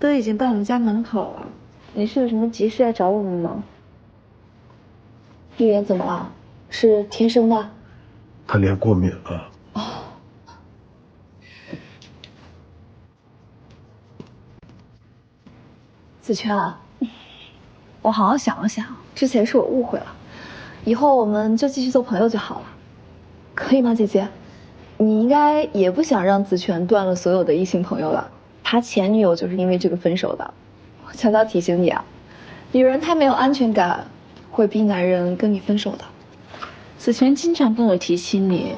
都已经到我们家门口了，你是有什么急事来找我们吗？玉妍怎么了？是天生的？他脸过敏了。哦。子轩啊，我好好想了想，之前是我误会了，以后我们就继续做朋友就好了，可以吗，姐姐？你应该也不想让子权断了所有的异性朋友了，他前女友就是因为这个分手的。我悄悄提醒你啊，女人太没有安全感，会逼男人跟你分手的。子权经常跟我提起你，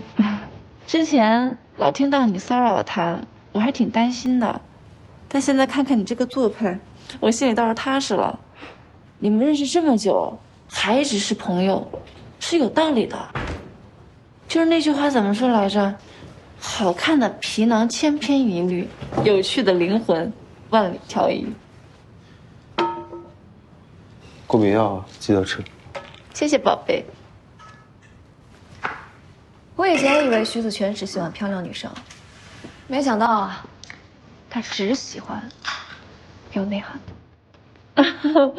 之前老听到你骚扰他，我还挺担心的，但现在看看你这个做派，我心里倒是踏实了。你们认识这么久，还一直是朋友，是有道理的。就是那句话怎么说来着？好看的皮囊千篇一律，有趣的灵魂万里挑一。过敏药记得吃。谢谢宝贝。我以前以为徐子权只喜欢漂亮女生，没想到啊，他只喜欢有内涵的。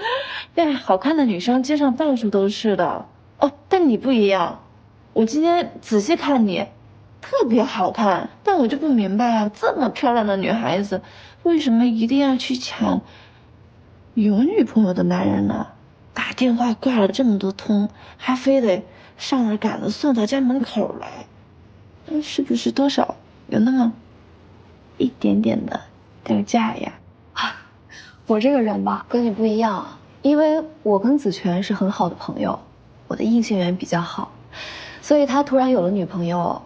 对，好看的女生街上到处都是的哦，但你不一样。我今天仔细看你，特别好看，但我就不明白啊，这么漂亮的女孩子，为什么一定要去抢有女朋友的男人呢？打电话挂了这么多通，还非得上了赶子送到家门口来，是不是多少有那么一点点的掉价呀？我这个人吧，跟你不一样，因为我跟子权是很好的朋友，我的异性缘比较好，所以他突然有了女朋友，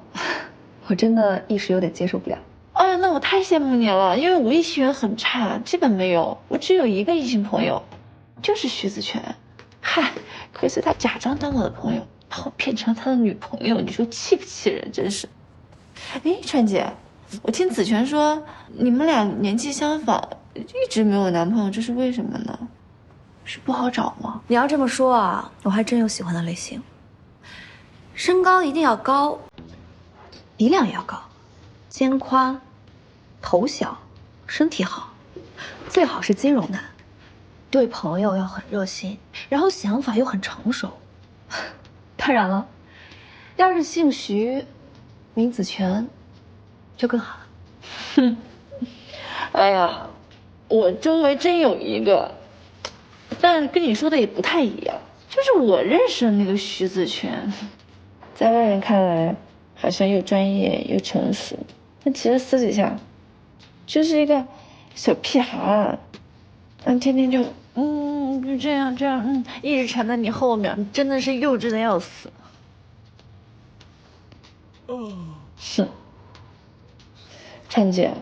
我真的一时有点接受不了。哎呀，那我太羡慕你了，因为我异性缘很差，基本没有，我只有一个异性朋友，就是徐子权。嗨，可是他假装当我的朋友，把我骗成他的女朋友，你说气不气人？真是。哎，川姐，我听子权说你们俩年纪相仿，一直没有男朋友，这是为什么呢？是不好找吗？你要这么说啊，我还真有喜欢的类型。身高一定要高，鼻梁也要高，肩宽，头小，身体好，最好是金融男，对朋友要很热心，然后想法又很成熟。当然了，要是姓徐，名子权，就更好了。哼，哎呀，我周围真有一个，但跟你说的也不太一样，就是我认识的那个徐子权，在外人看来好像又专业又成熟，但其实私底下就是一个小屁孩，天天就就这样一直缠在你后面，真的是幼稚的要死。是，婵姐，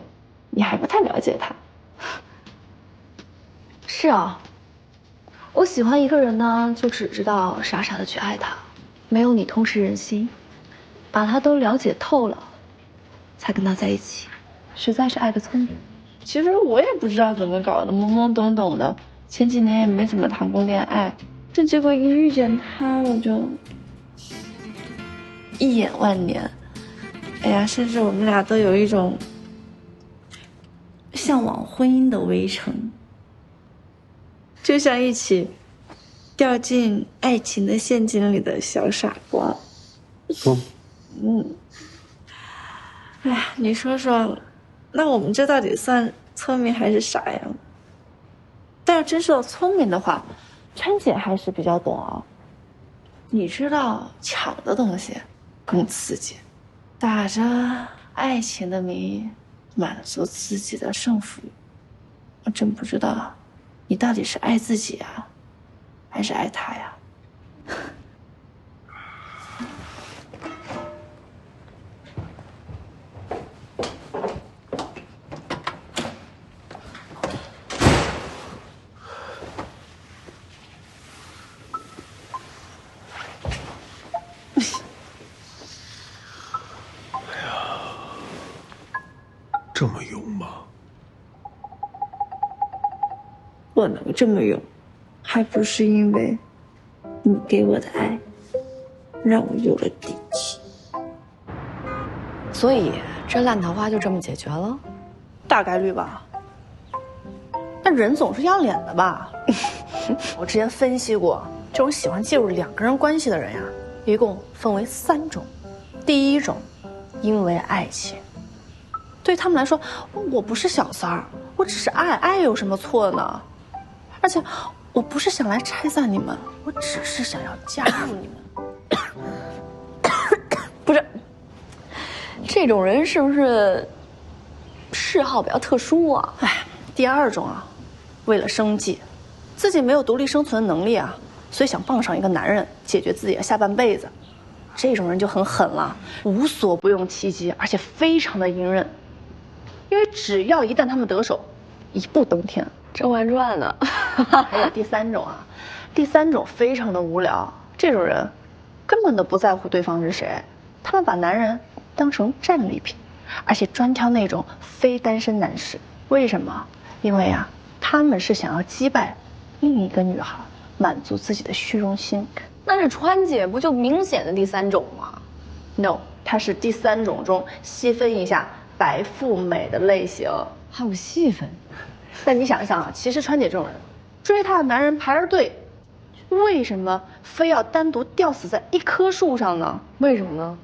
你还不太了解他。是啊，我喜欢一个人呢，就只知道傻傻的去爱他，没有你通识人心，把他都了解透了，才跟他在一起，实在是爱得聪明。其实我也不知道怎么搞的，懵懵懂懂的，前几年也没怎么谈过恋爱，这结果一遇见他，我就一眼万年。哎呀，甚至我们俩都有一种向往婚姻的围城，就像一起掉进爱情的陷阱里的小傻瓜。哎呀，你说说，那我们这到底算聪明还是傻呀？但要真说聪明的话，川姐还是比较懂啊。你知道抢的东西更刺激，打着爱情的名义满足自己的胜负欲。我真不知道，你到底是爱自己啊，还是爱他呀？这么勇吗？我能这么勇，还不是因为你给我的爱，让我有了底气。所以这烂桃花就这么解决了？大概率吧。那人总是要脸的吧？我之前分析过，这种喜欢介入两个人关系的人呀，一共分为3种。第一种，因为爱情，对他们来说，我不是小三儿，我只是爱，爱有什么错呢？而且，我不是想来拆散你们，我只是想要加入你们。不是，这种人是不是嗜好比较特殊啊？哎，第二种啊，为了生计，自己没有独立生存能力啊，所以想傍上一个男人解决自己的下半辈子。这种人就很狠了，无所不用其极，而且非常的隐忍。因为只要一旦他们得手，一步登天。《甄嬛传》呢？还有第3种啊，第3种非常的无聊，这种人根本都不在乎对方是谁，他们把男人当成战利品，而且专挑那种非单身男士。为什么？因为啊，他们是想要击败另一个女孩，满足自己的虚荣心。那这川姐不就明显的第3种吗 ？No， 它是第3种中细分一下白富美的类型。还有细分？但你想一想啊，其实川姐这种人，追她的男人排着队，为什么非要单独吊死在一棵树上呢？为什么呢？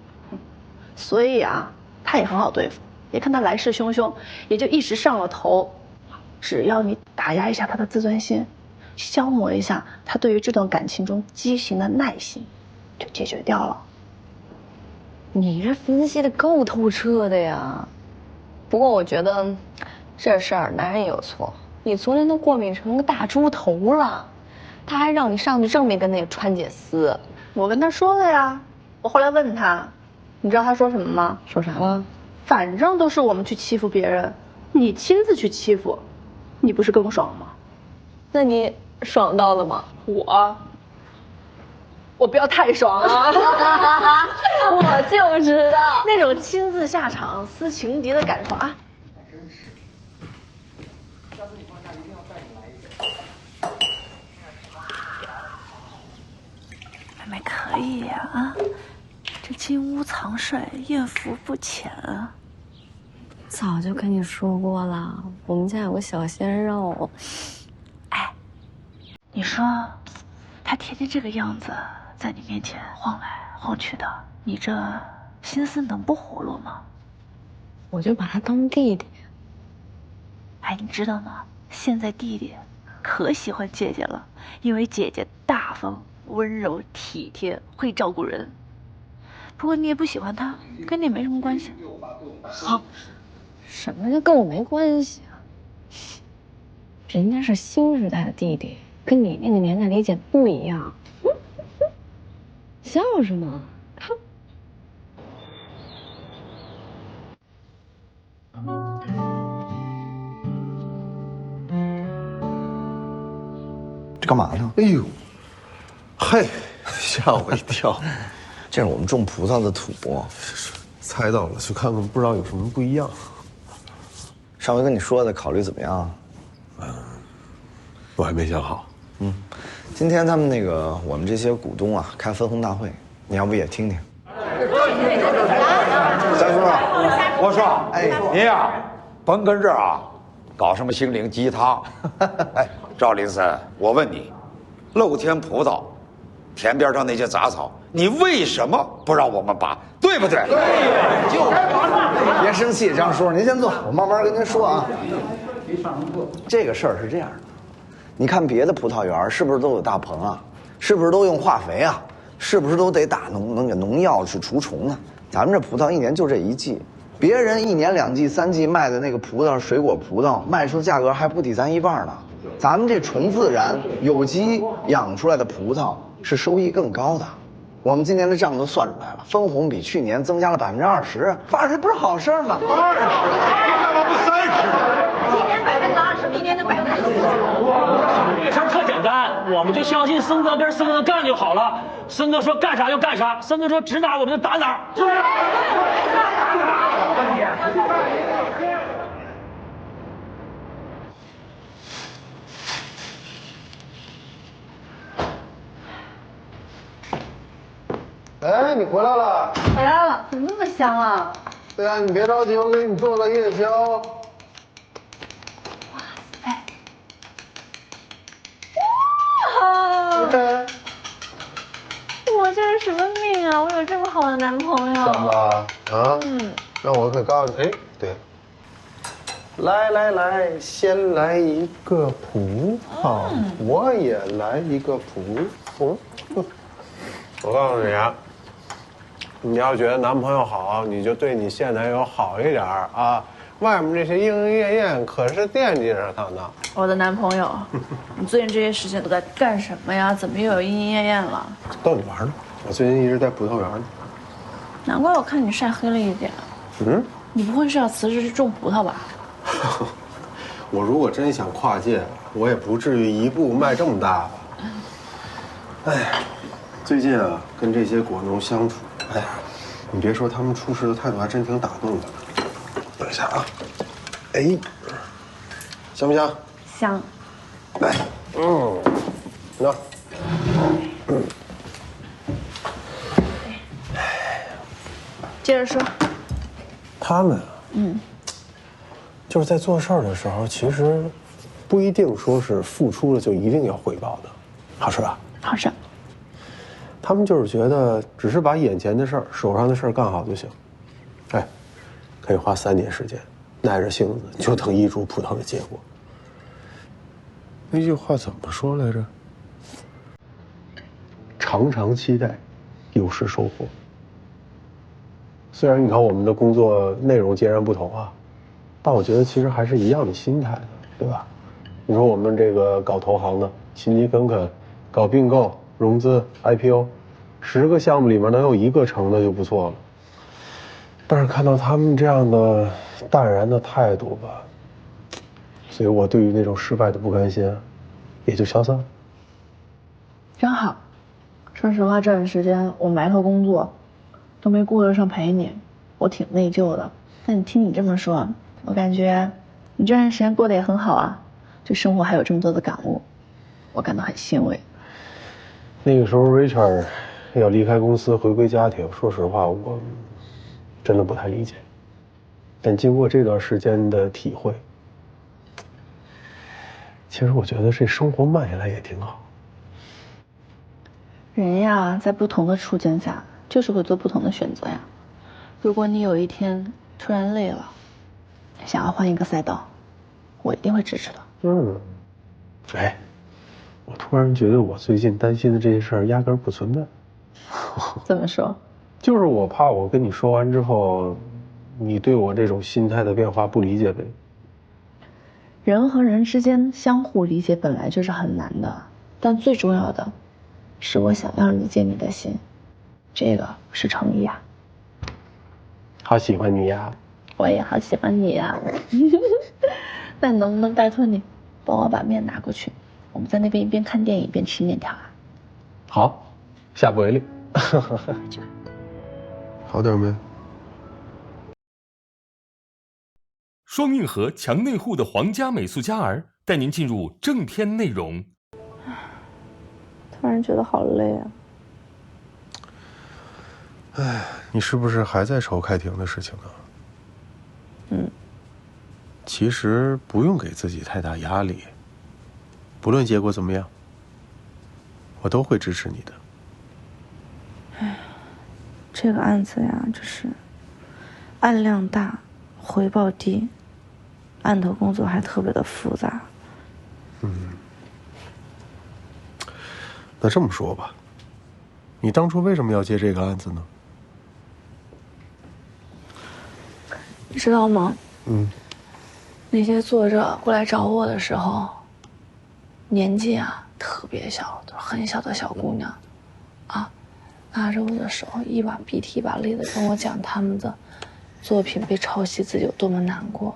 所以啊，她也很好对付。别看她来势汹汹，也就一时上了头。只要你打压一下她的自尊心，消磨一下她对于这段感情中畸形的耐心，就解决掉了。你这分析的够透彻的呀。不过我觉得这事儿男人也有错，你昨天都过敏成个大猪头了，他还让你上去正面跟那个川姐撕。我跟他说了呀，我后来问他，你知道他说什么吗？说啥了？反正都是我们去欺负别人，你亲自去欺负，你不是更爽吗？那你爽到了吗？我不要太爽啊！我就知道那种亲自下场撕情敌的感受啊！妹妹可以呀啊！这金屋藏帅，艳福不浅啊！早就跟你说过了，我们家有个小鲜肉。哎，你说他天天这个样子，在你面前晃来晃去的，你这心思能不活络吗？我就把他当弟弟。哎，你知道吗？现在弟弟可喜欢姐姐了，因为姐姐大方、温柔、体贴，会照顾人。不过你也不喜欢他，跟你没什么关系。好，什么就跟我没关系啊？人家是新时代的弟弟，跟你那个年代理解不一样。笑什么？这干嘛呢？哎呦，嘿，吓我一跳！这是我们种葡萄的土，猜到了，去看看，不知道有什么不一样。上回跟你说的，考虑怎么样？我还没想好。今天他们我们这些股东啊，开分红大会，你要不也听听？三叔，我说，你呀，甭跟这儿啊，搞什么心灵鸡汤。哎，赵林森，我问你，露天葡萄，田边上那些杂草，你为什么不让我们拔？对不对？对，就别生气，张叔，您先坐，我慢慢跟您说啊。这个事儿是这样的，你看别的葡萄园是不是都有大棚啊？是不是都用化肥啊？是不是都得打农药去除虫呢？咱们这葡萄一年就这一季，别人1年2季3季卖的那个葡萄水果葡萄卖出的价格还不抵咱一半呢。咱们这纯自然有机养出来的葡萄是收益更高的。我们今年的账都算出来了，分红比去年增加了20%，发这不是好事吗？20%，干嘛不30%？今年20%，明年的40%。这事儿特简单，我们就相信森哥跟森哥干就好了。森哥说干啥就干啥，森哥说指哪我们就打哪。哎，你回来了。回来了，怎么那么香啊？对啊，你别着急，我给你做了夜宵。哎，呀，我有这么好的男朋友。怎么啊？那我可告诉你，哎，对，来，先来一个葡萄，我也来一个葡萄。我告诉你啊，你要觉得男朋友好，你就对你现男友好一点啊。外面这些莺莺燕燕可是惦记着他呢。我的男朋友，你最近这些时间都在干什么呀？怎么又有莺莺燕燕了？逗你玩呢，我最近一直在葡萄园呢。难怪我看你晒黑了一点。你不会是要辞职去种葡萄吧？我如果真想跨界，我也不至于一步迈这么大吧。哎，最近啊，跟这些果农相处，哎，你别说，他们处事的态度还真挺打动的。等一下啊，哎，香不香？香。来，那，接着说。他们，就是在做事儿的时候，其实不一定说是付出了就一定要回报的，好吃吧？好吃。他们就是觉得只是把眼前的事儿、手上的事儿干好就行，哎，可以花3年时间，耐着性子就等一株葡萄的结果。那句话怎么说来着？常常期待，有时收获。虽然你看我们的工作内容截然不同啊，但我觉得其实还是一样的心态的，对吧？你说我们这个搞投行的，勤勤恳恳，搞并购、融资、IPO，10个项目里面能有1个成的就不错了。但是看到他们这样的淡然的态度吧，所以我对于那种失败的不甘心，也就消散了。真好。说实话，这段时间我埋头工作，都没顾得上陪你，我挺内疚的。但你听你这么说，我感觉你这段时间过得也很好啊，对生活还有这么多的感悟，我感到很欣慰。那个时候 Richard 要离开公司回归家庭，说实话我真的不太理解。但经过这段时间的体会，其实我觉得这生活慢下来也挺好。人呀，在不同的处境下，就是会做不同的选择呀。如果你有一天突然累了，想要换一个赛道，我一定会支持的。哎，我突然觉得我最近担心的这些事儿压根儿不存在。怎么说？就是我怕我跟你说完之后，你对我这种心态的变化不理解呗。人和人之间相互理解本来就是很难的，但最重要的是我想要理解你的心，这个是诚意啊。好喜欢你呀！我也好喜欢你呀。那能不能拜托你帮我把面拿过去，我们在那边一边看电影一边吃面条啊？好，下不为例。好点没？双运河强内护的皇家美素佳儿带您进入正片内容。突然觉得好累啊。哎，你是不是还在愁开庭的事情啊？其实不用给自己太大压力，不论结果怎么样，我都会支持你的。哎，这个案子呀，就是案量大，回报低，案头工作还特别的复杂。那这么说吧，你当初为什么要接这个案子呢？你知道吗？那些作者过来找我的时候，年纪啊特别小，都是很小的小姑娘，啊，拉着我的手，一把鼻涕一把泪的跟我讲他们的作品被抄袭，自己有多么难过。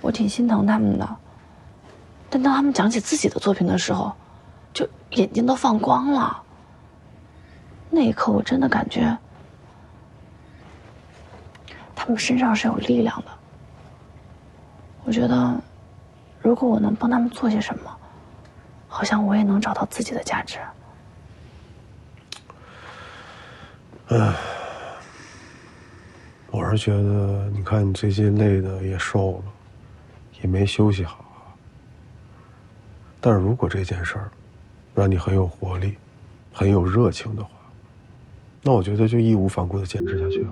我挺心疼他们的，但当他们讲起自己的作品的时候，就眼睛都放光了。那一刻，我真的感觉他们身上是有力量的。我觉得，如果我能帮他们做些什么，好像我也能找到自己的价值。我是觉得，你看你最近累的也瘦了，也没休息好。但是如果这件事儿让你很有活力、很有热情的话，那我觉得就义无反顾地坚持下去。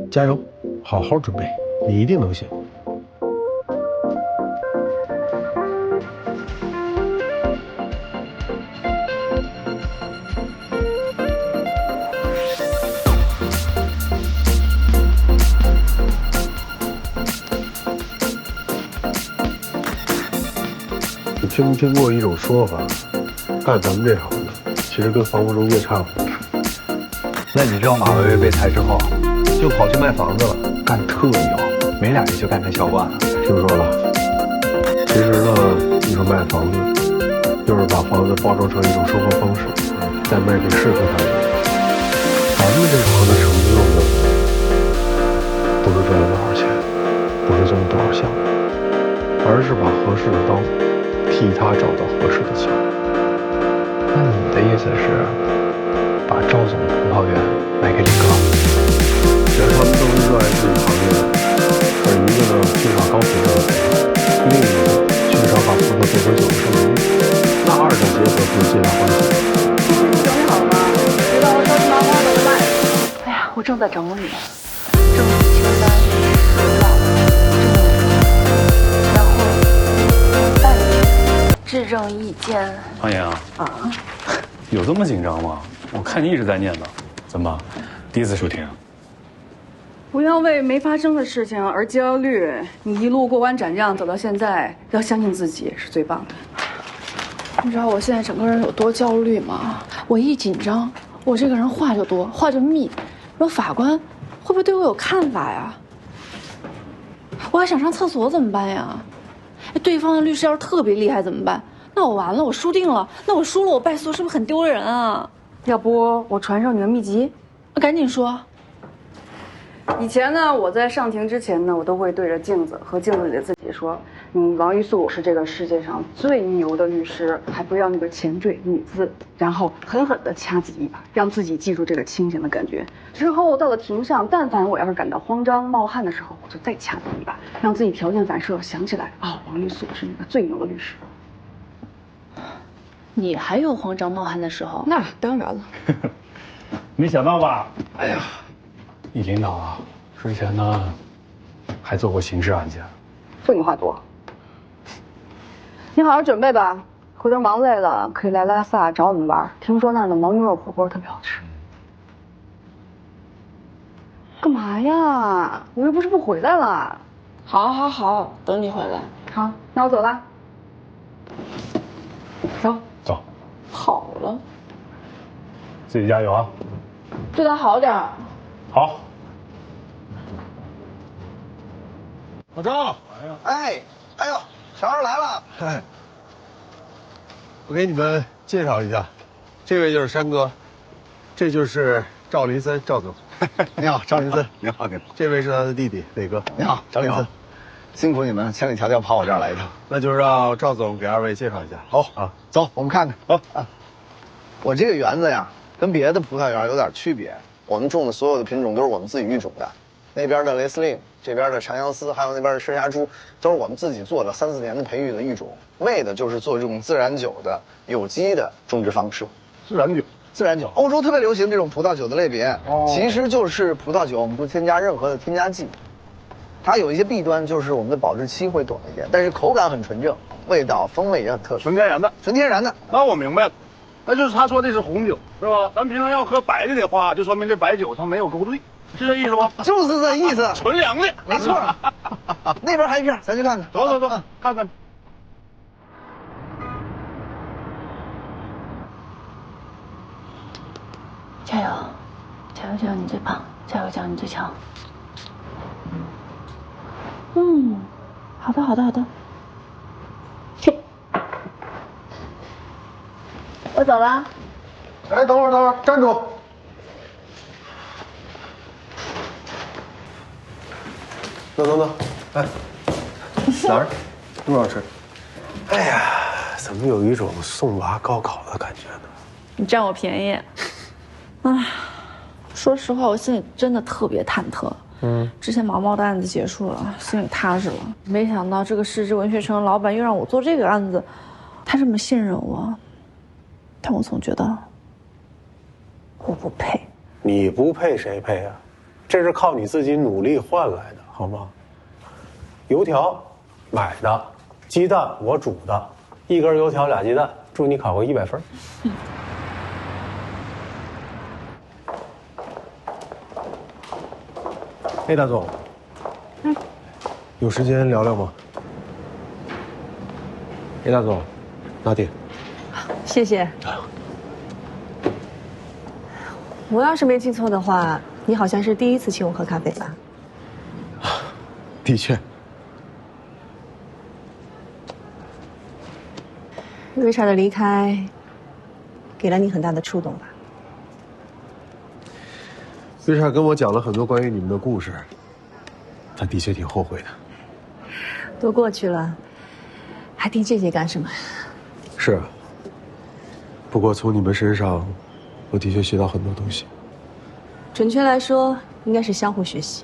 加油，好好准备，你一定能行。你听没听过一种说法，干咱们这行的，其实跟房屋中介差不多。那你知道马薇薇被裁之后，就跑去卖房子了，干特牛，没2年就干成销冠了。听说了。其实呢，你说卖房子，就是把房子包装成一种生活方式，再卖给适合他的人。咱们这行的成就呢，不是赚了多少钱，不是做了多少项目，而是把合适的刀替他找到合适的枪。那你的意思是，把赵总的葡萄园卖给李哥？其实他们都是热爱自己行业的，而一个呢缺少高品质的培养，另一个缺少把葡萄做成酒的生命力，那2者结合不是皆大欢喜。你整理好了吗？别让我着急忙慌的卖。哎呀，我正在整理，整理清单、指导、然后办理、质证意见。王莹啊，有这么紧张吗？我看你一直在念叨，怎么，第一次出庭？不要为没发生的事情而焦虑。你一路过关斩将走到现在，要相信自己是最棒的。你知道我现在整个人有多焦虑吗？我一紧张，我这个人话就多，话就密。说法官会不会对我有看法呀？我还想上厕所怎么办呀？对方的律师要是特别厉害怎么办？那我完了，我输定了。那我输了，我败诉是不是很丢人啊？要不我传授你个秘籍？赶紧说。以前呢，我在上庭之前呢，我都会对着镜子和镜子里的自己说：“王玉素是这个世界上最牛的律师。”还不要那个前缀“女”字，然后狠狠地掐自己一把，让自己记住这个清醒的感觉。之后到了庭上，但凡我要是感到慌张冒汗的时候，我就再掐自己一把，让自己条件反射想起来啊，王玉素是那个最牛的律师。你还有慌张冒汗的时候？那当然了。没想到吧？哎呀，易领导啊，之前呢还做过刑事案件。废话多。你好好准备吧，回头忙累了可以来拉萨找我们玩。听说那儿的牦牛肉火锅特别好吃。干嘛呀？我又不是不回来了。好，等你回来。好，那我走了。走。走。好了。自己加油啊！对他好点儿。好。老赵，哎呦，小二来了。哎，我给你们介绍一下，这位就是山哥，这就是赵林森赵总。你好，赵林森。你好，这位是他的弟弟磊哥。你好，赵林森。辛苦你们千里迢迢跑我这儿来一趟。那就让赵总给2位介绍一下。好啊，走，我们看看。好啊，我这个园子呀，跟别的葡萄园有点区别。我们种的所有的品种都是我们自己育种的，那边的雷司令，这边的长相思，还有那边的赤霞珠，都是我们自己做了3、4年的培育的育种，为的就是做这种自然酒的有机的种植方式。自然酒，欧洲特别流行这种葡萄酒的类别，其实就是葡萄酒，我们不添加任何的添加剂。它有一些弊端，就是我们的保质期会短一点，但是口感很纯正，味道风味也很特殊。纯天然的。纯天然的。那我明白了，那就是他说的是红酒，是吧？咱平常要喝白的话，就说明这白酒它没有勾兑，是这意思吗？就是这意思，纯粮的，没错。那边还一片，咱去看看。走，看看。加油，加油，你最棒！加油，你最强！好的。我走了。哎，等会儿，站住！等，哎，哪儿？这么好吃？哎呀，怎么有一种送娃高考的感觉呢？你占我便宜。唉，说实话，我心里真的特别忐忑。之前毛毛的案子结束了，心里踏实了。没想到这个世之文学城老板又让我做这个案子，他这么信任我，但我总觉得我不配。你不配谁配啊？这是靠你自己努力换来的，好吗？油条买的，鸡蛋我煮的，1根油条2鸡蛋，祝你考个100分。哎，大总，有时间聊聊吗？哎，大总，拿铁。谢谢。我要是没记错的话，你好像是第一次请我喝咖啡吧？的确。瑞查的离开，给了你很大的触动吧？瑞查跟我讲了很多关于你们的故事，他的确挺后悔的。都过去了，还提这些干什么呀？是啊。不过从你们身上，我的确学到很多东西。准确来说，应该是相互学习。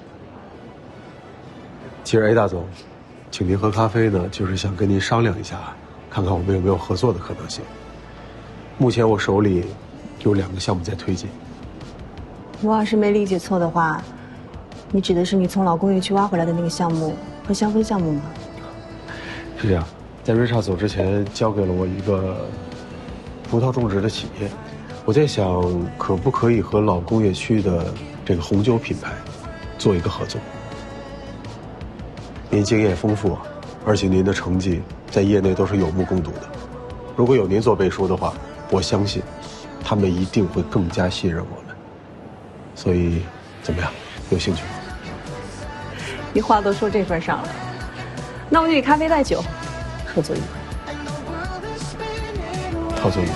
其实 A 大总，请您喝咖啡呢，就是想跟您商量一下，看看我们有没有合作的可能性。目前我手里有2个项目在推进。我要是没理解错的话，你指的是你从老工业区挖回来的那个项目和香氛项目吗？是这样，在瑞查走之前，交给了我一个葡萄种植的企业。我在想，可不可以和老工业区的这个红酒品牌做一个合作？您经验丰富，而且您的成绩在业内都是有目共睹的。如果有您做背书的话，我相信他们一定会更加信任我们。所以，怎么样？有兴趣吗？你话都说这份上了，那我就以咖啡代酒，合作愉快。合作愉快。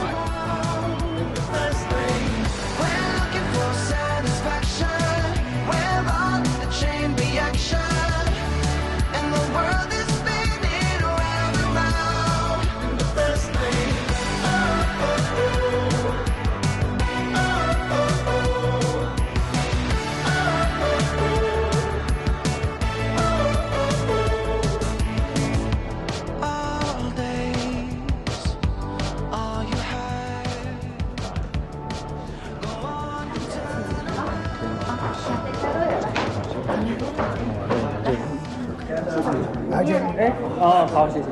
好，谢谢。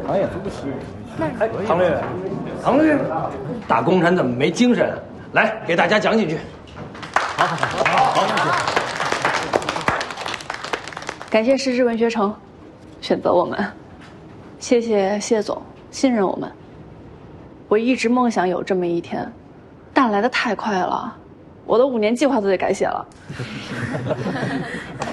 哎呀，唐律，唐律，打工人怎么没精神？来，给大家讲几句。好。感谢时至文学城选择我们，谢谢谢总信任我们。我一直梦想有这么一天，但来得太快了，我的5年计划都得改写了。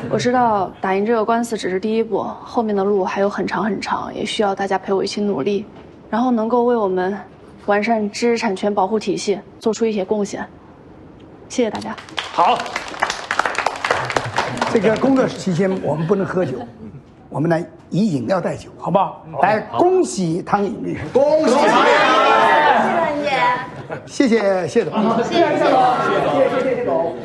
我知道打赢这个官司只是第一步，后面的路还有很长很长，也需要大家陪我一起努力，然后能够为我们完善知识产权保护体系做出一些贡献。谢谢大家。好。这个工作期间我们不能喝酒，我们呢以饮料代酒，好不好？来，恭喜汤颖律师，恭喜汤颖，谢谢谢总，谢谢谢总，谢总。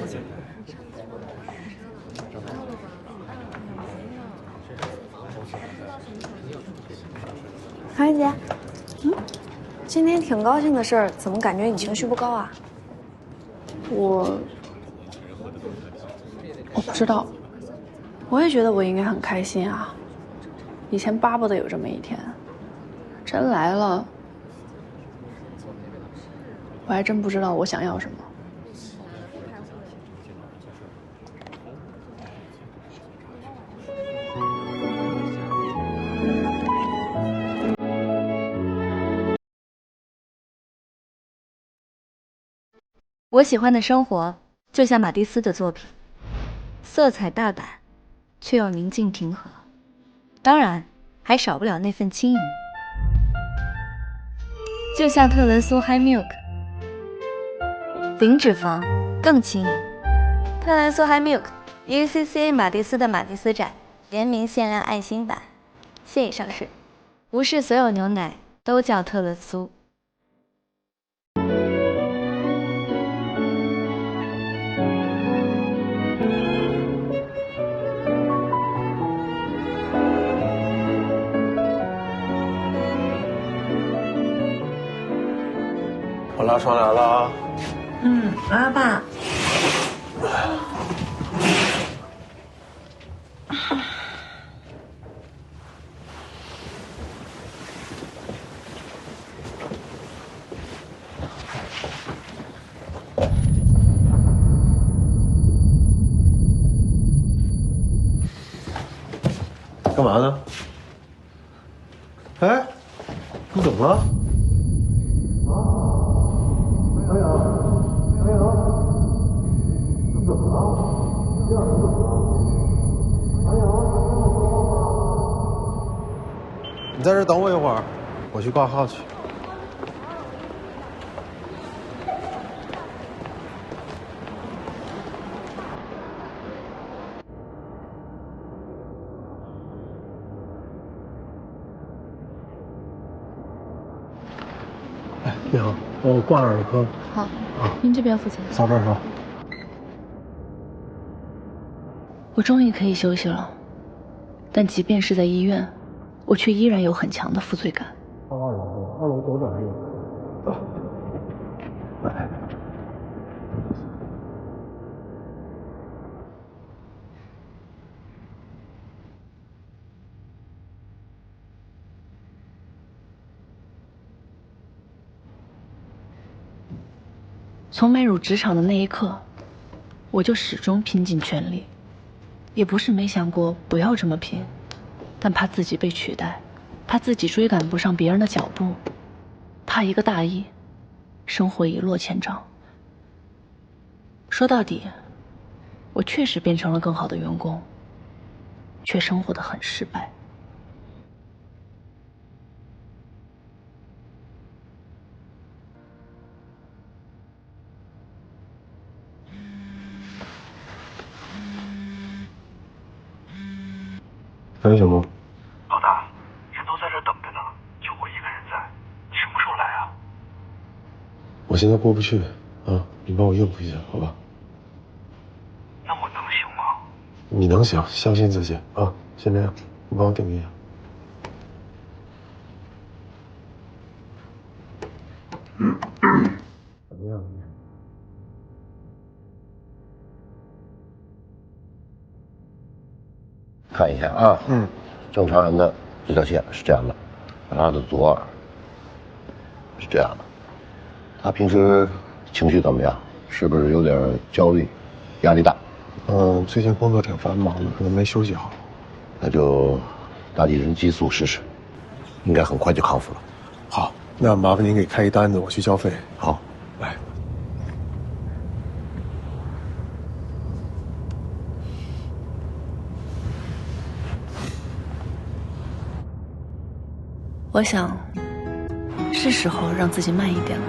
唐人姐，今天挺高兴的事儿，怎么感觉你情绪不高啊？我不知道，我也觉得我应该很开心啊。以前巴不得有这么一天，真来了，我还真不知道我想要什么。我喜欢的生活就像马蒂斯的作品，色彩大胆，却又宁静平和，当然还少不了那份轻盈。就像特仑苏 High Milk， 零脂肪，更轻盈。特仑苏 High Milk UCCA 马蒂斯的马蒂斯展联名限量爱心版，现已上市。不是所有牛奶都叫特仑苏。我拉窗帘了啊！来了，爸。干嘛呢？哎，你怎么了？你在这等我一会儿，我去挂号去。哎，你好，我挂耳科。好，您这边付钱。扫这儿说。我终于可以休息了，但即便是在医院，我却依然有很强的负罪感。二楼左转右。来。从迈入职场的那一刻，我就始终拼尽全力，也不是没想过不要这么拼，但怕自己被取代，怕自己追赶不上别人的脚步，怕一个大意，生活一落千丈。说到底，我确实变成了更好的员工，却生活得很失败。哎，小梦，老大，人都在这等着呢，就我一个人在，你什么时候来啊？我现在过不去啊，你帮我应付一下，好吧？那我能行吗？你能行，相信自己啊！先这样，你帮我顶一下。怎么样？看一下啊，正常人的这条线是这样的，他的左耳是这样的。他平时情绪怎么样？是不是有点焦虑、压力大？最近工作挺繁忙的，可能没休息好。那就打几针激素试试，应该很快就康复了。好，那麻烦您给开一单子，我去交费。好，来。我想，是时候让自己慢一点了。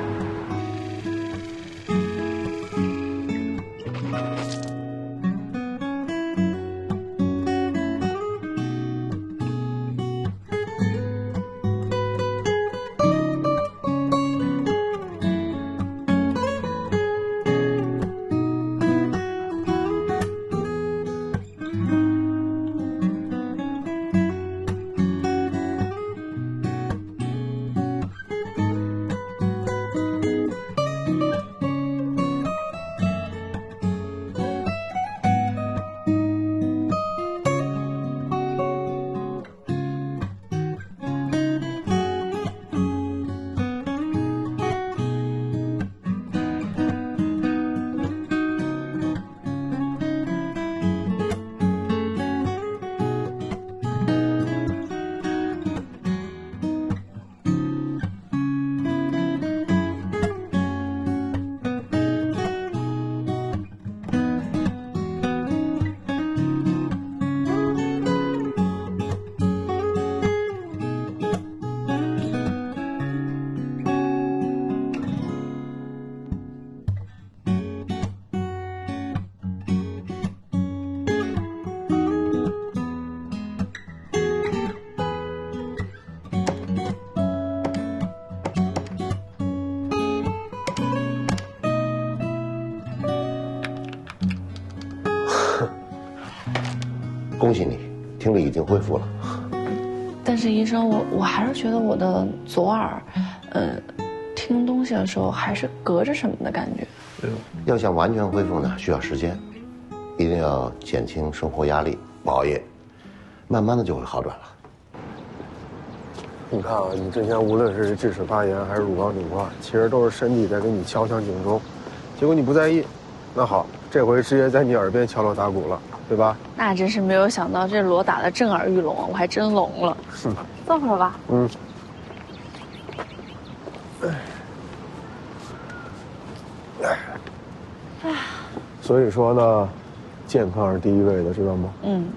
恭喜你，听力已经恢复了。但是医生，我还是觉得我的左耳，听东西的时候还是隔着什么的感觉。要想完全恢复呢，需要时间，一定要减轻生活压力，不熬夜，慢慢的就会好转了。你看啊，你之前无论是智齿发炎还是乳房肿块，其实都是身体在给你敲响警钟，结果你不在意。那好，这回直接在你耳边敲锣打鼓了，对吧？那真是没有想到，这锣打得震耳欲聋，我还真聋了。坐会儿吧。嗯。所以说呢，健康是第一位的，知道吗？嗯。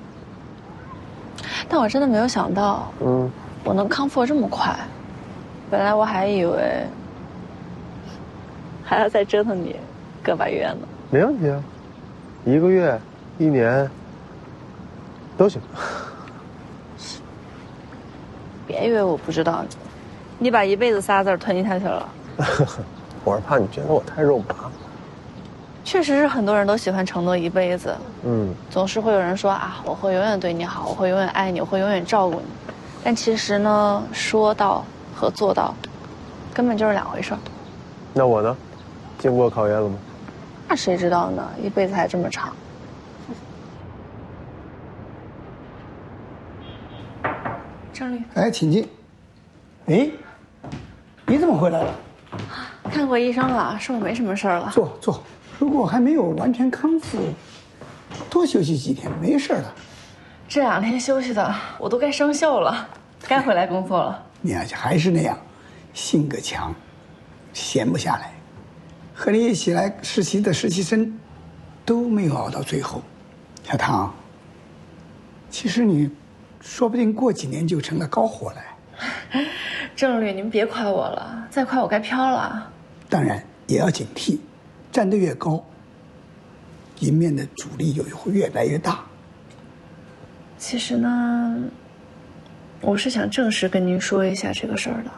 但我真的没有想到，我能康复这么快。本来我还以为还要再折腾你个把月呢。没问题啊，1个月、1年都行。别以为我不知道你把一辈子仨字吞下去了。我是怕你觉得我太肉麻。确实是很多人都喜欢承诺一辈子，总是会有人说啊，我会永远对你好，我会永远爱你，我会永远照顾你。但其实呢，说到和做到，根本就是两回事儿。那我呢？经过考验了吗？那谁知道呢？一辈子还这么长。郑律，哎，请进。哎，你怎么回来了？看过医生了，说我没什么事儿了。坐。如果还没有完全康复，多休息几天，没事的。这2天休息的，我都该生锈了，该回来工作了。你还是那样，性格强，闲不下来。和你一起来实习的实习生，都没有熬到最后。小唐，其实你，说不定过几年就成了高火了。郑律，您别夸我了，再夸我该飘了。当然也要警惕，站得越高，迎面的阻力就会越来越大。其实呢，我是想正式跟您说一下这个事儿的。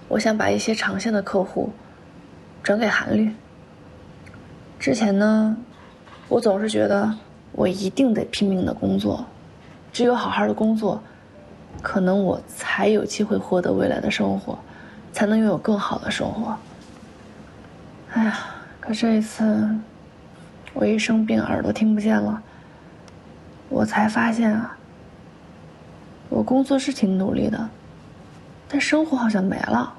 我想把一些长线的客户转给韩律。之前呢，我总是觉得我一定得拼命的工作，只有好好的工作，可能我才有机会获得未来的生活，才能拥有更好的生活。哎呀，可这一次，我一生病耳朵听不见了，我才发现啊，我工作是挺努力的，但生活好像没了。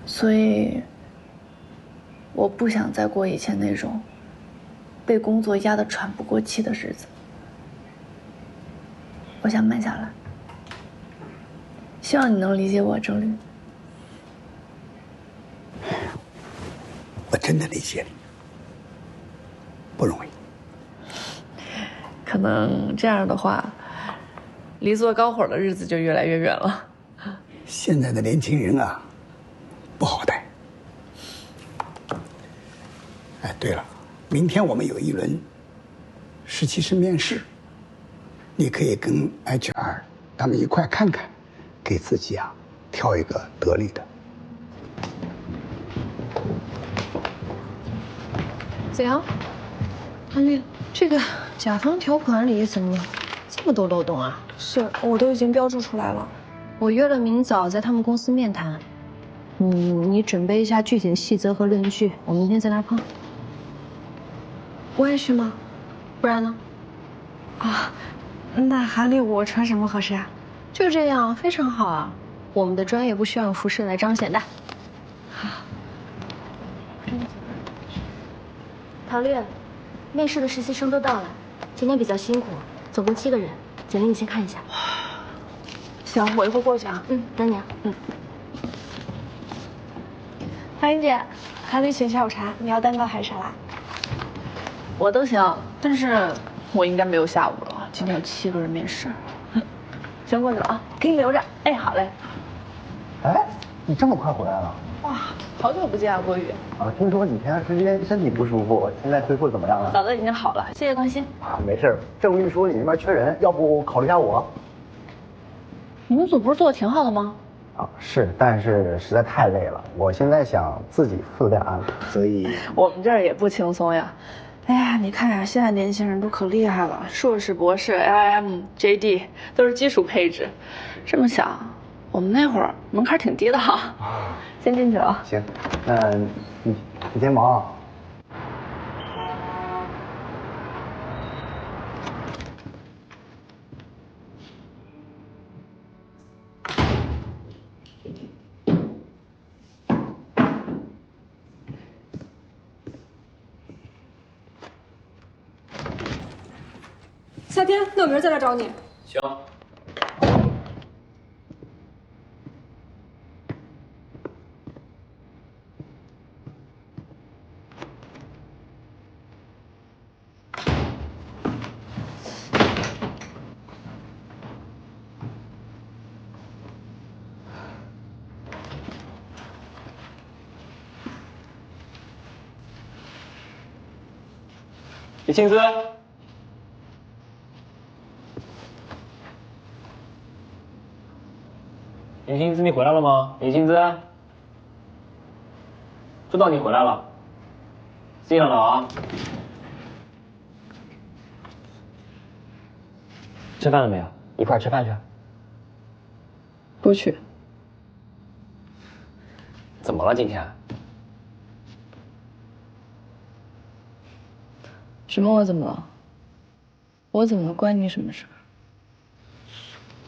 所以，我不想再过以前那种被工作压得喘不过气的日子。我想慢下来，希望你能理解我，郑律。我真的理解你，不容易。可能这样的话，离做高火的日子就越来越远了。现在的年轻人啊，不好带。哎，对了，明天我们有一轮实习生面试，你可以跟 HR 他们一块看看，给自己啊挑一个得力的。子阳，韩律，这个甲方条款里怎么这么多漏洞啊？是，我都已经标注出来了。我约了明早在他们公司面谈，你准备一下具体的细则和论据，我明天再来碰。我也去吗？不然呢？啊，那韩律，我穿什么合适啊？就这样，非常好啊。我们的专业不需要用服饰来彰显的。好。唐律，面试的实习生都到了，今天比较辛苦，总共7个人，简历你先看一下。行，我一会儿过去啊。等你啊。韩英姐，韩律请下午茶，你要蛋糕还是沙拉？我都行，但是我应该没有下午了，今天有7个人面试。先过去了啊，给你留着。哎，好嘞。哎，你这么快回来了？哇，好久不见啊，郭宇。啊，听说你前段时间身体不舒服，现在恢复怎么样了？嫂子已经好了，谢谢关心。啊，没事。郑律说你那边缺人，要不考虑一下我？你们组不是做的挺好的吗？啊，是，但是实在太累了，我现在想自己负点案，所以我们这儿也不轻松呀。哎呀，你看呀，现在年轻人都可厉害了，硕士、博士、LM、JD 都是基础配置。这么想，我们那会儿门槛挺低的哈。先进去了。行，那你先忙啊。夏天，那我明儿再来找你。行。李庆姿，李庆姿，你回来了吗？李庆姿，知道你回来了，记上了啊。吃饭了没有？一块儿吃饭去。不去。怎么了今天？什么？我怎么了？我怎么了？关你什么事？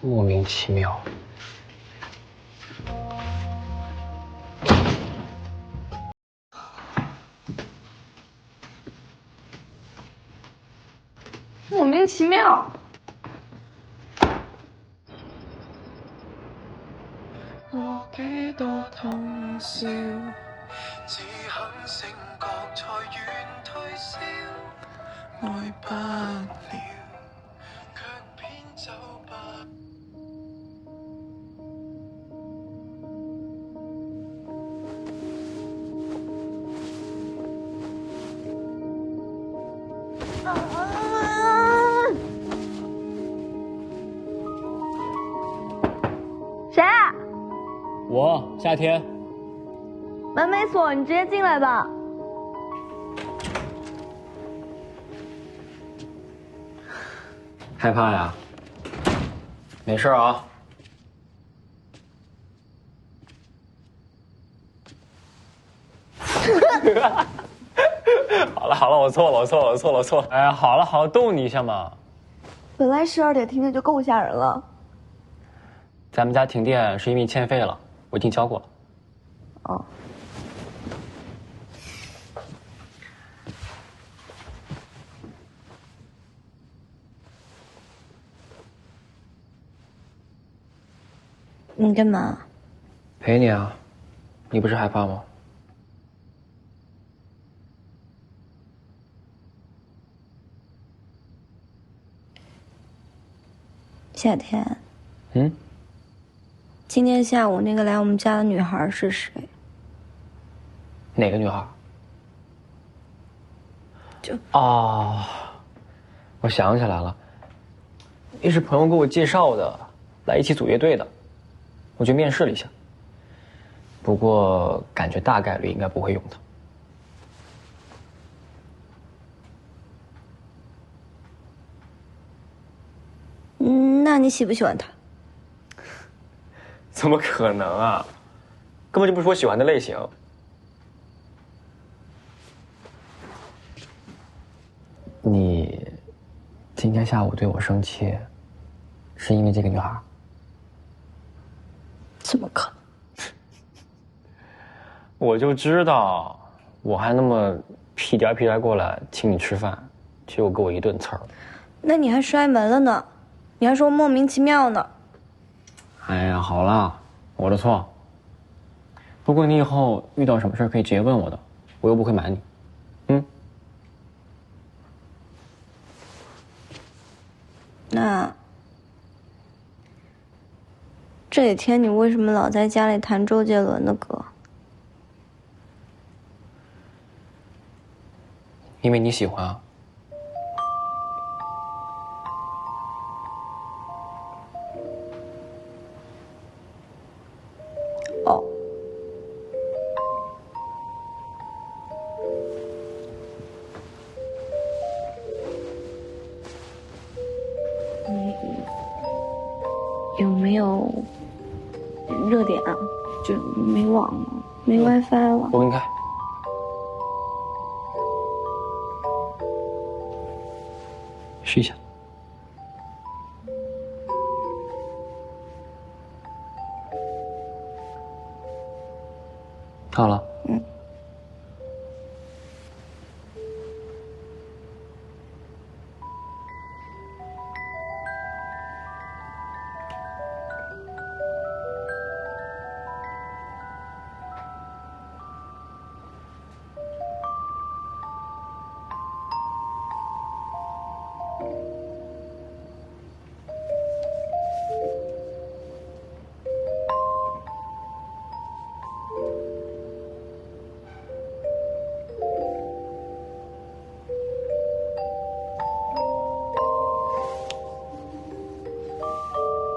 莫名其妙。莫名其妙。我幾多通宵，只肯醒覺才願推銷，愛不了，卻偏走不。谁啊？我夏天。门没锁，你直接进来吧。害怕呀？没事啊。好了好了，我错了。哎，好了，逗你一下嘛。本来12点停电就够吓人了。咱们家停电是因为欠费了，我已经交过了。哦。你干嘛？陪你啊，你不是害怕吗？夏天。嗯。今天下午那个来我们家的女孩是谁？哪个女孩？我想起来了，那是朋友给我介绍的，来一起组乐队的，我去面试了一下，不过感觉大概率应该不会用她。那你喜不喜欢她？怎么可能啊？根本就不是我喜欢的类型。你今天下午对我生气，是因为这个女孩？怎么可能？我就知道，我还那么屁颠屁颠过来请你吃饭，结果给我一顿刺儿。那你还摔门了呢，你还说莫名其妙呢。哎呀，好了，我的错。不过你以后遇到什么事可以直接问我的，我又不会瞒你。那这几天你为什么老在家里弹周杰伦的歌？因为你喜欢啊。哦。有没有热点，就没网了，没 WiFi 了。我给你开。试一下。好了。嗯。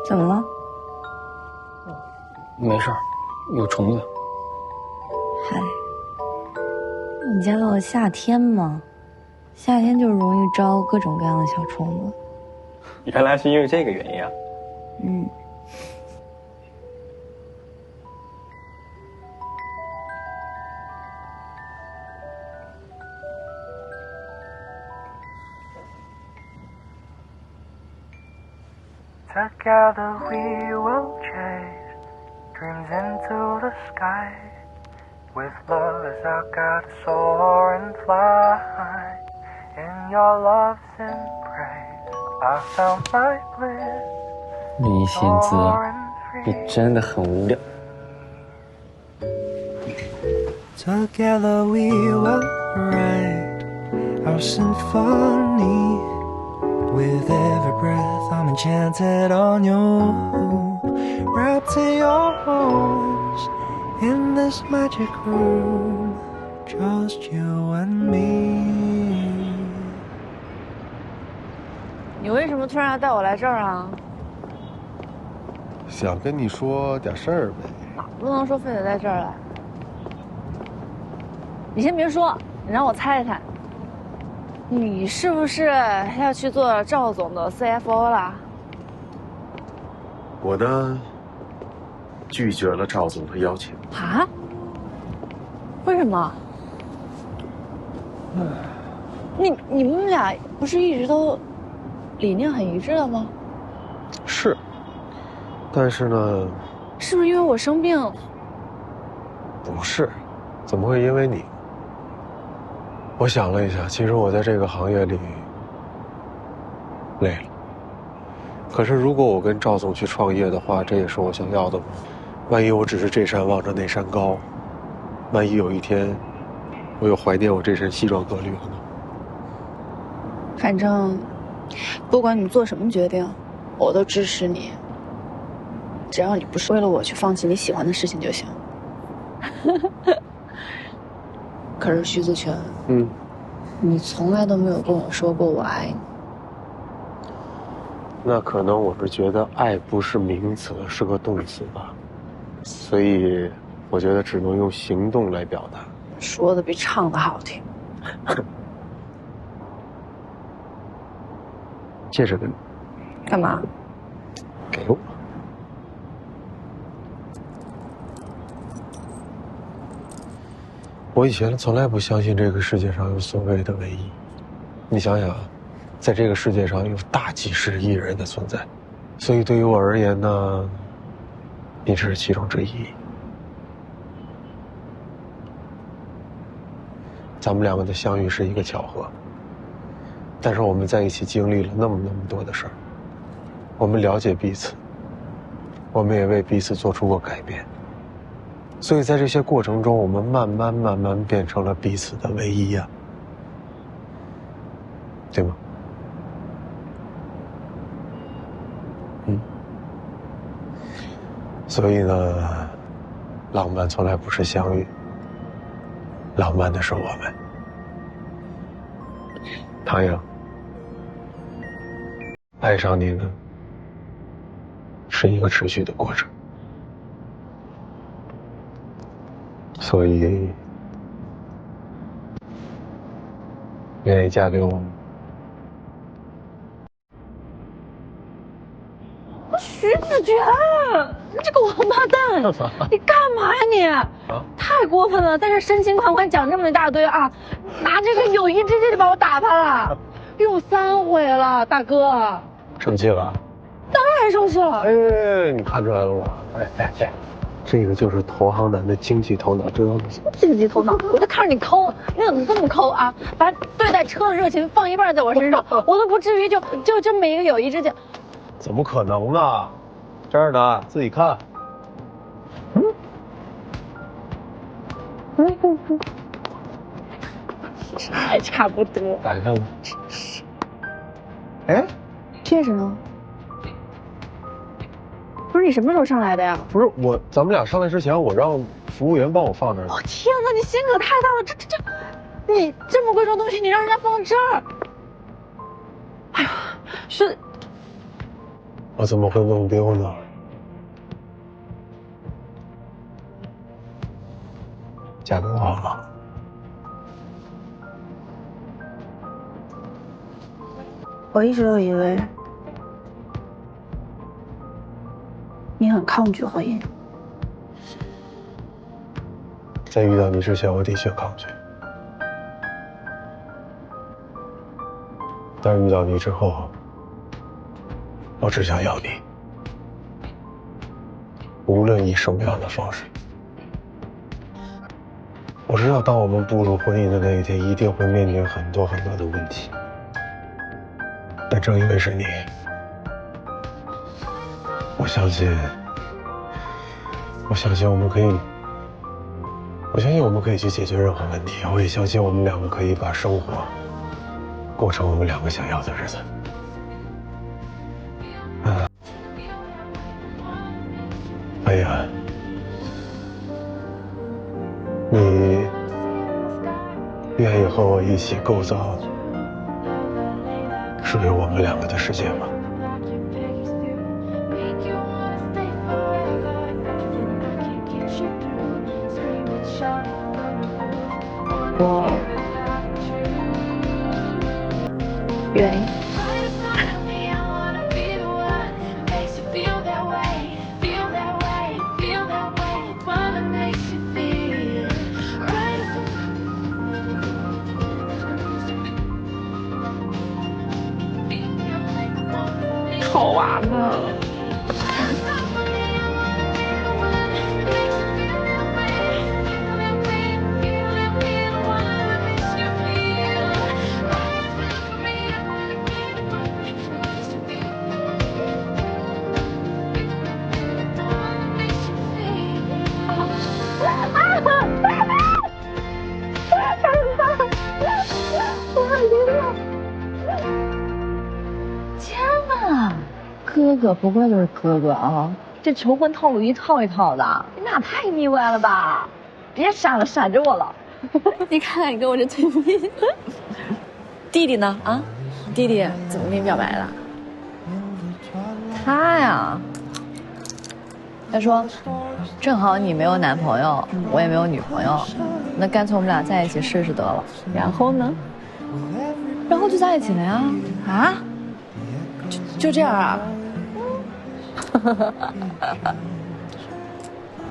怎么了？没事儿，有虫子。嗨，你家到了夏天嘛，夏天就容易招各种各样的小虫子。原来是因为这个原因啊。嗯。Together we will chase dreams into the sky. With love as our guide, soar and fly. In your love's embrace, I found my bliss. 李仙子，你真的很无聊。Together we will write our symphony. With every breath I'm enchanted on you. Wrapped in your arms in this magic room. Just you and me. 你为什么突然要带我来这儿啊？想跟你说点事儿呗。不能说非得在这儿来。你先别说，你让我猜猜，你是不是要去做赵总的 CFO 了？我呢，拒绝了赵总的邀请。啊？为什么？你们俩不是一直都理念很一致的吗？是，但是呢，是不是因为我生病？不是，怎么会因为你？我想了一下，其实我在这个行业里累了。可是如果我跟赵总去创业的话，这也是我想要的。万一我只是这山望着那山高，万一有一天我又怀念我这身西装革履了呢？反正不管你做什么决定，我都支持你。只要你不是为了我去放弃你喜欢的事情就行。可是徐子泉，你从来都没有跟我说过我爱你。那可能我是觉得爱不是名词，是个动词吧，所以我觉得只能用行动来表达。说的比唱的好听。借这个，干嘛？给我。我以前从来不相信这个世界上有所谓的唯一。你想想啊，在这个世界上有大几十亿人的存在，所以对于我而言呢，你只是其中之一。咱们两个的相遇是一个巧合，但是我们在一起经历了那么多的事儿，我们了解彼此，我们也为彼此做出过改变。所以在这些过程中，我们慢慢变成了彼此的唯一呀，对吗？所以呢，浪漫从来不是相遇，浪漫的是我们。唐颖，爱上你呢，是一个持续的过程。所以，愿意嫁给我吗？徐子轩，你这个王八蛋，你干嘛呀你？太过分了，在这深情款款讲这么一大堆啊，拿这个友谊之戒就把我打发了，又3回了，大哥。生气了？当然生气了。哎，你看出来了吗？哎，这个就是投行男的经济头脑，知道吗？经济头脑，我就看着你抠，你怎么这么抠啊？把对待车的热情放一半在我身上，我都不至于就这么一个友谊之戒。怎么可能呢？这儿呢，自己看。还差不多。打开吧。哎，戒指呢？不是你什么时候上来的呀？不是我，咱们俩上来之前，我让服务员帮我放那儿。哦天哪，你心可太大了！这，你这么贵重东西，你让人家放这儿？哎呀，是。我怎么会弄丢呢？嫁给我好吗？我一直都以为你很抗拒婚姻。在遇到你之前，我的确抗拒，但是遇到你之后，我只想要你，无论以什么样的方式。我知道，当我们步入婚姻的那一天，一定会面临很多很多的问题。但正因为是你，我相信我们可以，我相信我们可以去解决任何问题。我也相信我们两个可以把生活过成我们两个想要的日子。哎呀，你愿意和我一起构造属于我们两个的世界吗？我愿意。臭娃子。天哪，哥哥不愧就是哥哥啊！这求婚套路一套一套的，你们俩太腻歪了吧？别闪了，闪着我了。你看看你跟我这对比。弟弟呢？啊，弟弟怎么给你表白的？他呀，他说，正好你没有男朋友，我也没有女朋友，那干脆我们俩在一起试试得了。然后呢？然后就在一起了呀。啊？就这样啊？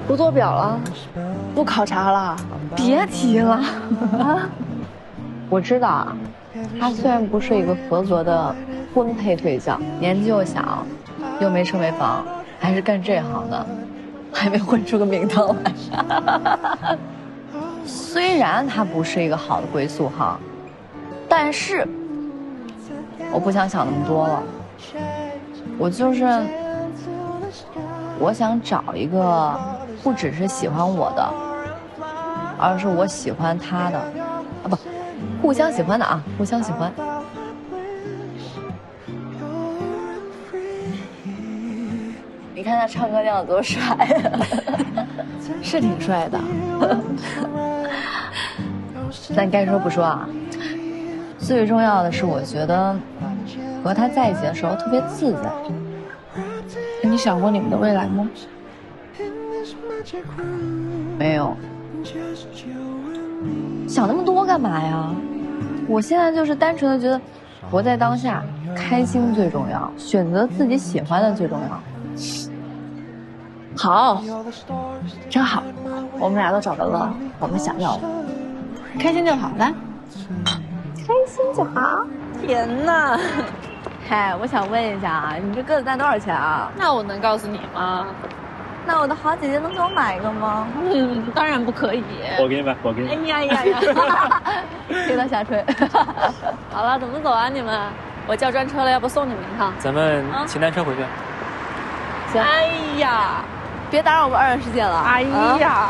不做表了？不考察了？别提了。我知道，他虽然不是一个合格的婚配对象，年纪又小，又没车没房，还是干这行的，还没混出个名堂来。虽然他不是一个好的归宿哈，但是我不想想那么多了。我想找一个不只是喜欢我的，而是我喜欢他的，啊不，互相喜欢的啊，互相喜欢。你看他唱歌那样多帅啊，是挺帅的。但该说不说啊，最重要的是我觉得和他在一起的时候特别自在。你想过你们的未来吗？没有。想那么多干嘛呀？我现在就是单纯的觉得，活在当下，开心最重要，选择自己喜欢的最重要。好，真好，我们俩都找到了我们想要的，开心就好，来，开心就好。天哪！嗨，我想问一下啊，你这鸽子蛋多少钱啊？那我能告诉你吗？那我的好姐姐能给我买一个吗？当然不可以。我给你买，我给你买。哎呀，听到瞎吹。好了，怎么走啊你们？我叫专车了，要不送你们一趟？咱们骑单车回去。行。哎呀，别打扰我们二人世界了。哎呀，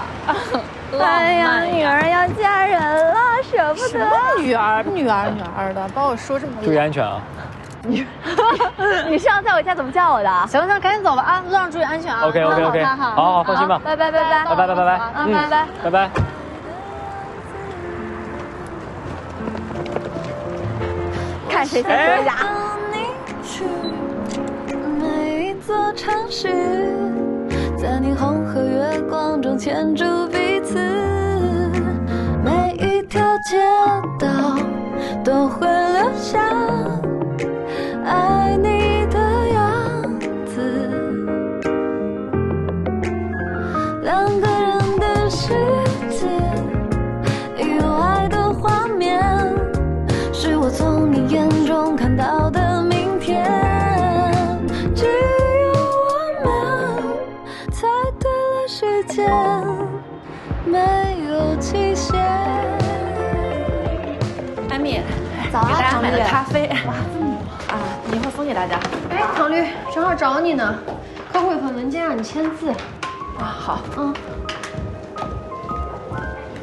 哎呀，女儿要嫁人了，舍不得。什么女儿的，把我说这么。注意安全啊！你上次在我家怎么叫我的？行，赶紧走吧啊，路上注意安全啊。OK，好，放心吧。拜拜。拜拜。看谁先回家。每一座城市，在霓虹和月光中牵住彼此，每一条街道都会留下爱你的样子，两个人的世界，有爱的画面，是我从你眼中看到的明天，只有我们猜对了时间，没有期限。艾米，早啊，给大家买了咖啡。哇，这么啊，一会儿送给大家。哎，唐律，正好找你呢，客户有份文件让你签字。啊，好，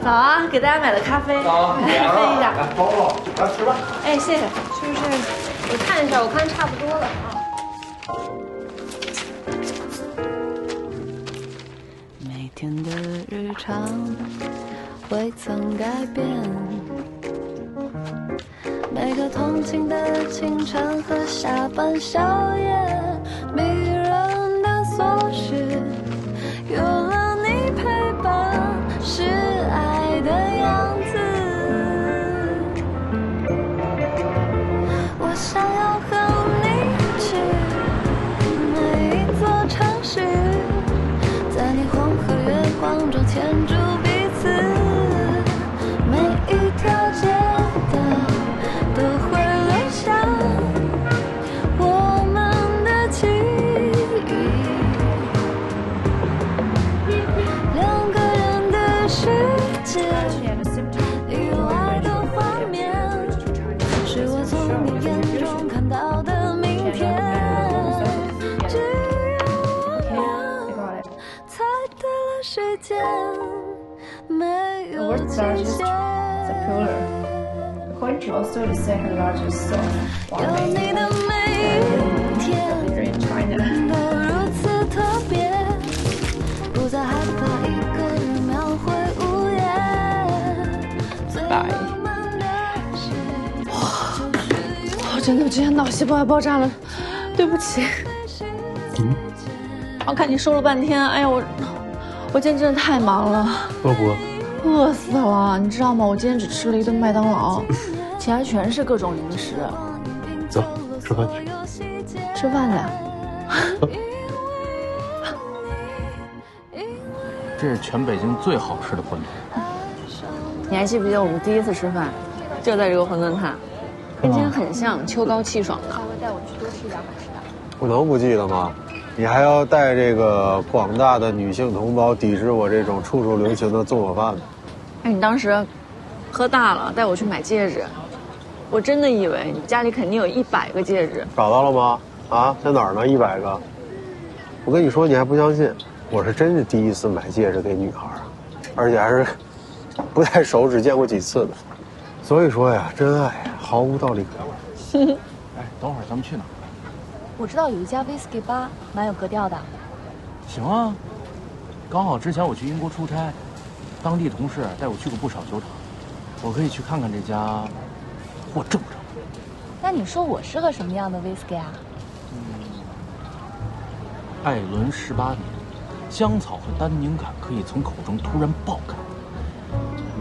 早啊，给大家买了咖啡，早，分一下。来，包包，来吃吧。哎，谢谢。是不是？我看一下，我看差不多了啊。每天的日常未曾改变，每个通勤的清晨和下班宵夜，迷人的琐事，有了你陪伴，是爱的样子。我想要和你去每一座城市，在霓虹和月光中牵住彼此，每一条街道都会留下我们的记忆，两个人的世界，有爱的画面，是我从你眼中看到的明天，只有我们猜对了时间，没有期限。According to also the second largest source. 有你的每一天都如此特别，不再害怕一个人描绘午夜。最浪漫的事，我真的今天脑细胞要爆炸了，对不起。我看你说了半天，哎呀，我今天真的太忙了，饿不饿？饿死了，你知道吗？我今天只吃了一顿麦当劳，其他全是各种零食。走，吃饭去。吃饭了。这是全北京最好吃的馄饨。你还记不记得我们第一次吃饭，就在这个馄饨摊，跟今天很像，秋高气爽的。他会带我去多吃点好吃的。我能不记得吗？你还要带这个广大的女性同胞抵制我这种处处留情的纵火犯呢。哎，你当时喝大了，带我去买戒指，我真的以为你家里肯定有100个戒指。找到了吗？啊，在哪儿呢？100个。我跟你说，你还不相信，我是真是第一次买戒指给女孩，而且还是不戴手指见过几次的。所以说呀，真爱毫无道理可言。哎，等会儿咱们去哪儿？我知道有一家 whisky 吧，蛮有格调的。行啊，刚好之前我去英国出差，当地同事带我去过不少酒厂，我可以去看看这家货正不正。那你说我是个什么样的 whisky 啊？艾伦18年，香草和单宁感可以从口中突然爆开，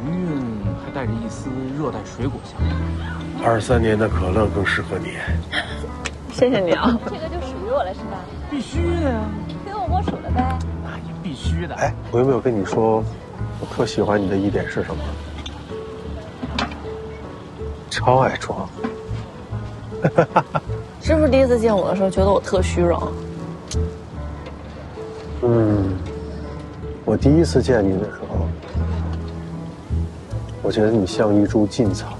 余韵还带着一丝热带水果香。23年的可乐更适合你。谢谢你啊。这个就属于我了是吧？必须的呀。跟我握手了呗。那必须的。哎，我有没有跟你说，我特喜欢你的一点是什么？超爱装。是不是第一次见我的时候觉得我特虚荣？我第一次见你的时候，我觉得你像一株劲草，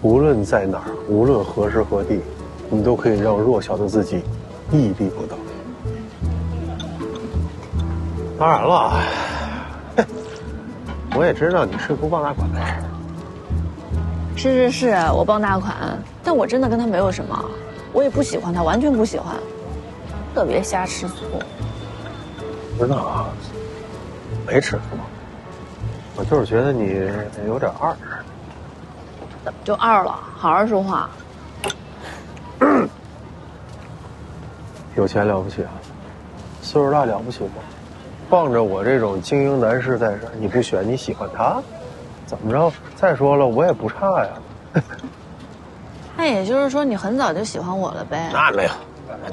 无论在哪儿，无论何时何地，你都可以让弱小的自己屹立不倒。当然了，我也知道你是不傍大款的人。是，我傍大款，但我真的跟他没有什么，我也不喜欢他，完全不喜欢，特别瞎吃醋。知道啊，没吃醋，我就是觉得你有点二。就二了，好好说话。有钱了不起啊，岁数大了不起吗？放着我这种精英男士在这儿，你不选你喜欢他，怎么着？再说了，我也不差呀。那也就是说，你很早就喜欢我了呗？那没有，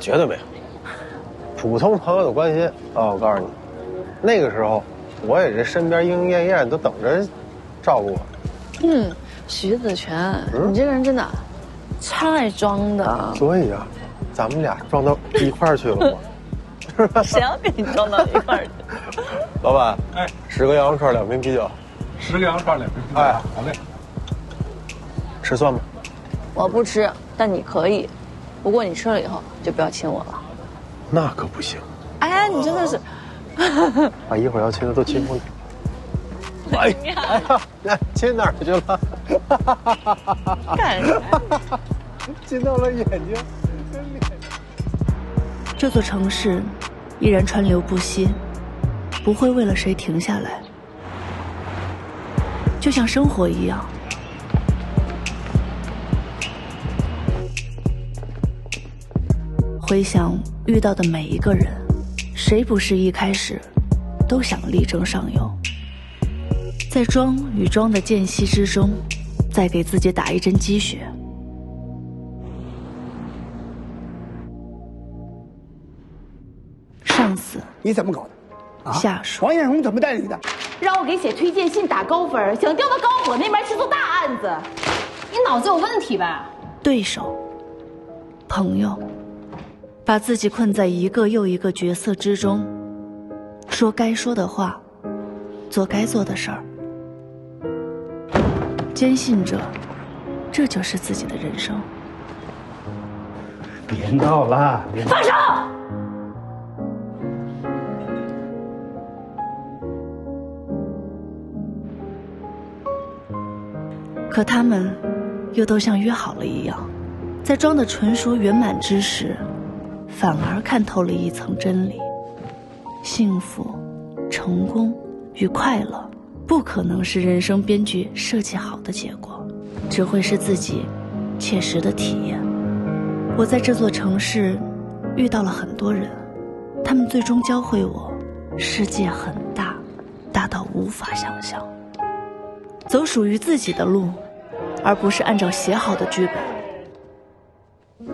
绝对没有。普通朋友的关系啊，我告诉你，那个时候我也是身边莺莺燕燕都等着照顾我。徐子泉，你这个人真的超爱装的。所以啊，咱们俩装到一块儿去了吗？是吧？谁要跟你装到一块儿去？老板，10个羊肉串，2瓶啤酒。10个羊肉串，2瓶啤酒。哎，好嘞。吃蒜吗？我不吃，但你可以。不过你吃了以后就不要亲我了。那可不行。哎呀，你真的是，把一会儿要亲的都亲出来。哎呀，亲哪儿去了？干啥？亲到了眼睛。这座城市依然川流不息，不会为了谁停下来，就像生活一样。回想遇到的每一个人，谁不是一开始都想力争上游？在装与装的间隙之中，再给自己打一针鸡血。上司，你怎么搞的？下属，王艳红怎么带你的？让我给写推荐信打高分，想调到高火那边去做大案子。你脑子有问题吧？对手，朋友，把自己困在一个又一个角色之中，说该说的话，做该做的事儿，坚信着这就是自己的人生。别闹了，放手！可他们又都像约好了一样，在装的纯熟圆满之时，反而看透了一层真理：幸福、成功与快乐不可能是人生编剧设计好的结果，只会是自己切实的体验。我在这座城市遇到了很多人，他们最终教会我，世界很大，大到无法想象。走属于自己的路，而不是按照写好的剧本。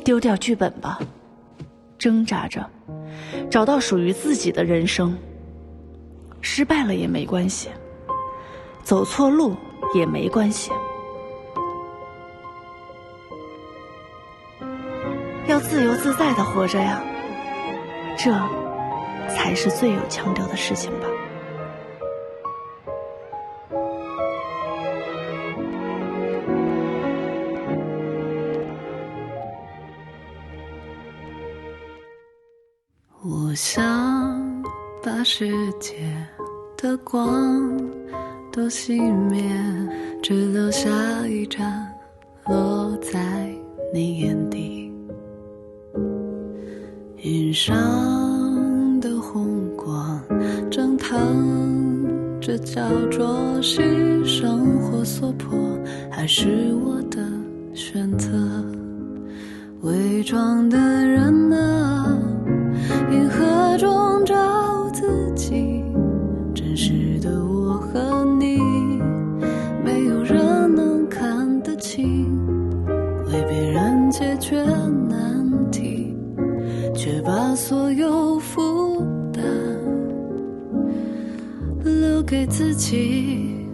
丢掉剧本吧，挣扎着找到属于自己的人生。失败了也没关系，走错路也没关系。要自由自在地活着呀，这才是最有腔调的事情吧。我想把世界的光都熄灭，直到下一站落在你眼底。云上的红光正烫着，焦灼是生活所迫，还是我的选择？伪装的人啊，银河中找自己，真实的我和你，没有人能看得清，为别人解决难题，却把所有负担留给自己，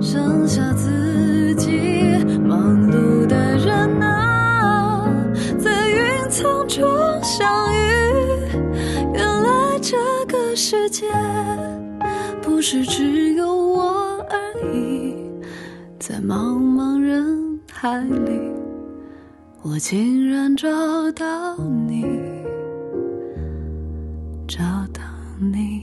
剩下自己。忙碌的人啊，在云层中相遇，原来这个世界不是只有我而已。在茫茫人海里，我竟然找到你，找到你。